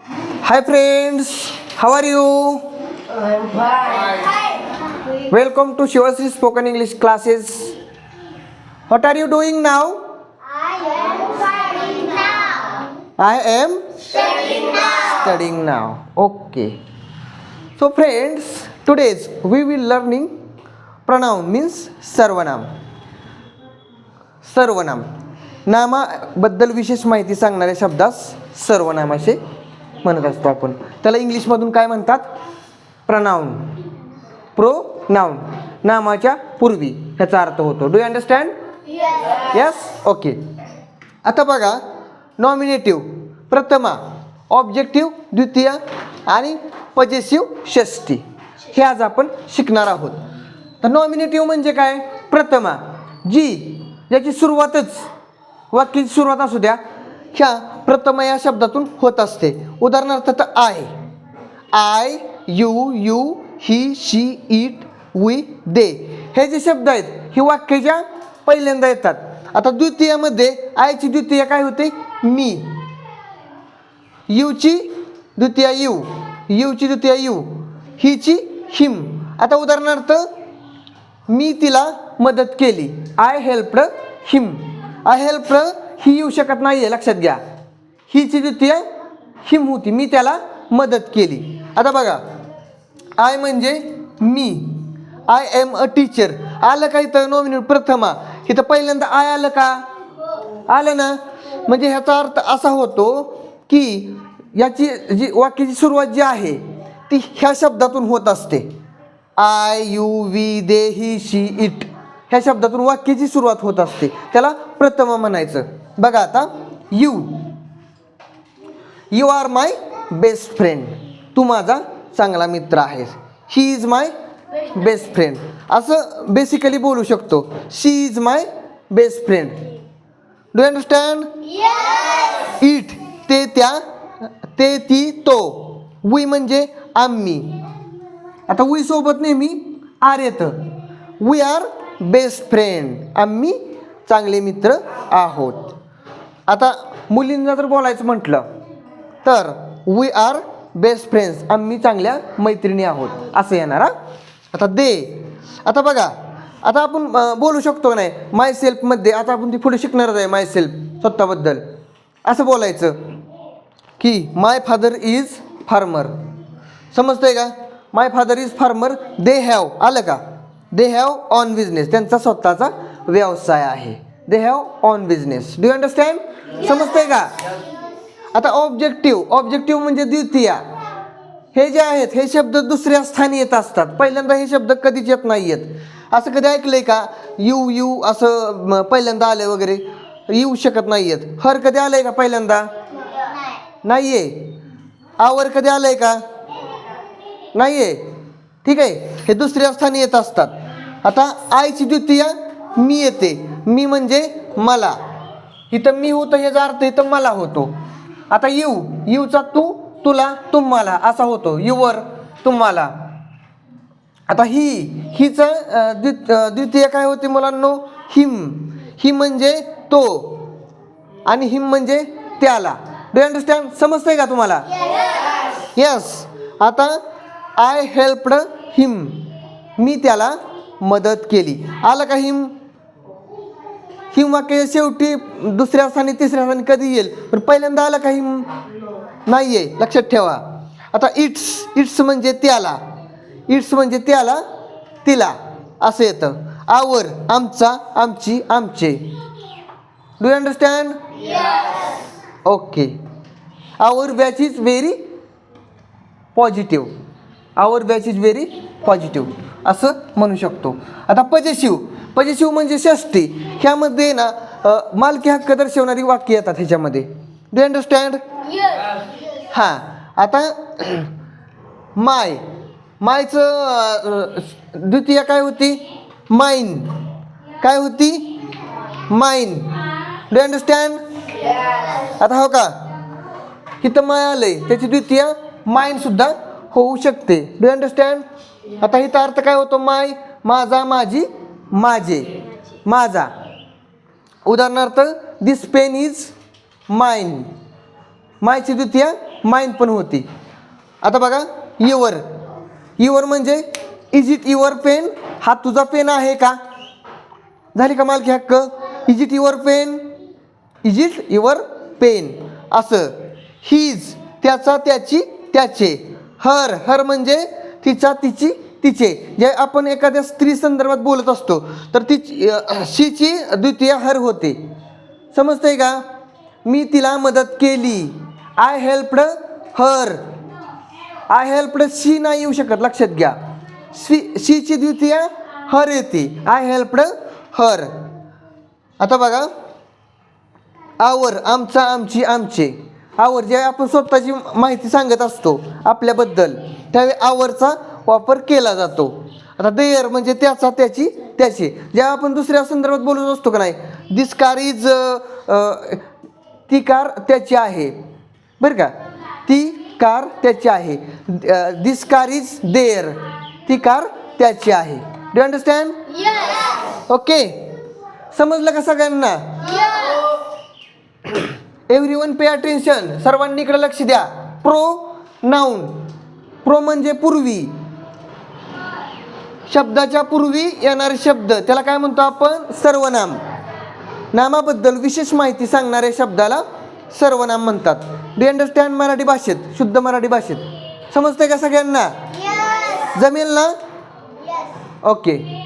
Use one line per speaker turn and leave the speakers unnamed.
Hi friends, how are you?
I'm fine.
Welcome to Shivasri Spoken English classes. What are you doing now?
I am studying now.
I am
Studying now.
studying now. Okay. So friends, today's we will learning pronoun means सर्वनाम. सर्वनाम नामाबद्दल विशेष माहिती सांगणाऱ्या शब्दास सर्वनाम असे म्हणत असतो आपण. त्याला इंग्लिशमधून काय म्हणतात? प्रनाउन. प्रोनाउन नामाच्या पूर्वी ह्याचा अर्थ होतो. Do you understand?
Yes.
Yes. Okay. आता बघा, नॉमिनेटिव्ह प्रथमा, ऑब्जेक्टिव्ह द्वितीय आणि पजेसिव्ह षष्टी हे आज आपण शिकणार आहोत. तर नॉमिनेटिव्ह म्हणजे काय? प्रथमा, ज्याची सुरुवातच वाक्याची सुरुवात असू द्या ह्या प्रथमा या शब्दातून होत असते. उदाहरणार्थ I, you, he, she, it, we, they हे जे शब्द आहेत ही वाक्याच्या पहिल्यांदा येतात. आता द्वितीयामध्ये आयची द्वितीय काय होते? मी. यूची द्वितीय यूची द्वितीय यू, हीची हिम. आता उदाहरणार्थ मी तिला मदत केली. I helped him. I helped he येऊ शकत नाही आहे, लक्षात घ्या. हीची द्वितीय हिम होती, मी त्याला मदत केली. आता बघा, आय म्हणजे मी. आय एम अ टीचर आलं का इथं? नॉमिनेट प्रथमा इथं पहिल्यांदा आय आलं का? आलं ना. म्हणजे ह्याचा अर्थ असा होतो की याची जी वाक्याची सुरुवात जी आहे ती ह्या शब्दातून होत असते. I, you, we, they, he, she, it ह्या शब्दातून वाक्याची सुरुवात होत असते. त्याला प्रथमा म्हणायचं. बघा आता, you are my best friend. तू माझा चांगला मित्र आहेस. He is my best friend असं बेसिकली बोलू शकतो. She is my best friend. Do understand?
Yes.
It ते त्या, ते ती तो. वी म्हणजे आम्ही. आता वी सोबत नेहमी आर येतं. We are best friend. आम्ही चांगले मित्र आहोत. आता मुलींना जर बोलायचं म्हटलं तर वी आर बेस्ट फ्रेंड्स. आम्ही चांगल्या मैत्रिणी आहोत असं येणार. आता आता बघा, आता आपण बोलू शकतो का नाही माय सेल्फमध्ये. आता आपण ती पुढे शिकणारच आहे. माय सेल्फ स्वतःबद्दल असं बोलायचं की माय फादर इज फार्मर. समजतंय का? My father is farmer. They have आलं का? They have own business. त्यांचा स्वतःचा व्यवसाय आहे. They have own business. Do you understand? समजतंय का? आता ऑब्जेक्टिव्ह म्हणजे द्वितीय. हे जे आहेत हे शब्द दुसऱ्या स्थानी येत असतात. पहिल्यांदा हे शब्द कधीच येत नाही आहेत. असं कधी ऐकलंय का? यू असं पहिल्यांदा आले वगैरे येऊ शकत नाही आहेत. हर कधी आलंय का पहिल्यांदा? नाही आहे. आवर कधी आलंय का? नाही आहे. ठीक आहे, हे दुसऱ्या स्थानी येत असतात. आता आयची द्वितीय मी येते. मी म्हणजे मला. इथं मी होतं ह्याचा अर्थ इथं मला होतो. आता यूचा तू, तुला, तुम्हाला असा होतो. युवर, तुम्हाला. आता हीचं द्वितीय काय होते मुलांनो? हिम. ही म्हणजे तो आणि हिम म्हणजे त्याला. Do you understand? समजतंय का तुम्हाला? येस. आता आय हेल्प्ड हिम. मी त्याला मदत केली. आलं का हिम? हिम वाक्य शेवटी दुसऱ्या स्थानी तिसऱ्या स्थानी कधी येईल? पण पहिल्यांदा आलं का हिम? नाही आहे, लक्षात ठेवा. आता इट्स म्हणजे त्याला. इट्स म्हणजे त्याला, तिला असं येतं. आवर आमचा, आमची, आमचे. Do you understand? Okay. Our batch is very positive. Our batch is very positive असं म्हणू शकतो. आता पजेसिव्ह म्हणजे षष्टी. ह्यामध्ये ना मालकी हक्क दर्शवणारी वाक्य येतात ह्याच्यामध्ये. Do you understand? हां. आता मायचं द्वितीय काय होती? माइन. काय होती? माइन. Do you understand? आता हो का, इथं माय आलंय त्याची द्वितीय माइन सुद्धा होऊ शकते. Do you understand? आता इथं अर्थ काय होतो? माय, माझा, माझी, माझे, माझा. उदाहरणार्थ दिस पेन इज माइन. मायची द्वितीय माइन पण होती. आता बघा युअर. युअर म्हणजे इज इट युअर पेन, हा तुझा पेन आहे का. झाली का मालकी हक्क. Is it your pen, is it your pen असं. हिज त्याचा त्याची त्याचे. हर हर म्हणजे तिचा तिची तिचे. जे आपण एखाद्या स्त्री संदर्भात बोलत असतो तर तिची शीची द्वितीय हर होते. समजतंय का. मी तिला मदत केली, I helped her. I helped she नाही येऊ शकत, लक्षात घ्या. शीची द्वितीय हर येते, आय हेल्पड हर. आता बघा आवर आमचा आमची आमचे. आवर जे आपण स्वतःची माहिती सांगत असतो आपल्याबद्दल त्यावेळी आवरचा वापर केला जातो. आता देअर म्हणजे त्याचा त्याची त्याची. जेव्हा आपण दुसऱ्या संदर्भात बोलत असतो का नाही, दिस कार इज, ती कार त्याची आहे बरं का. ती कार त्याची आहे. दिस कार इज देअर, ती कार त्याची आहे. Do you understand. ओके, समजलं का सगळ्यांना. एव्हरीवन पे अटेन्शन, सर्वांनी इकडे लक्ष द्या. Pro noun. प्रो म्हणजे पूर्वी, शब्दाच्या पूर्वी येणारे शब्द त्याला काय म्हणतो आपण, सर्वनाम. नामाबद्दल विशेष माहिती सांगणाऱ्या शब्दाला सर्वनाम म्हणतात. डू अंडरस्टँड मराठी भाषेत, शुद्ध मराठी भाषेत. समजतंय का सगळ्यांना. जमेल ना. ओके.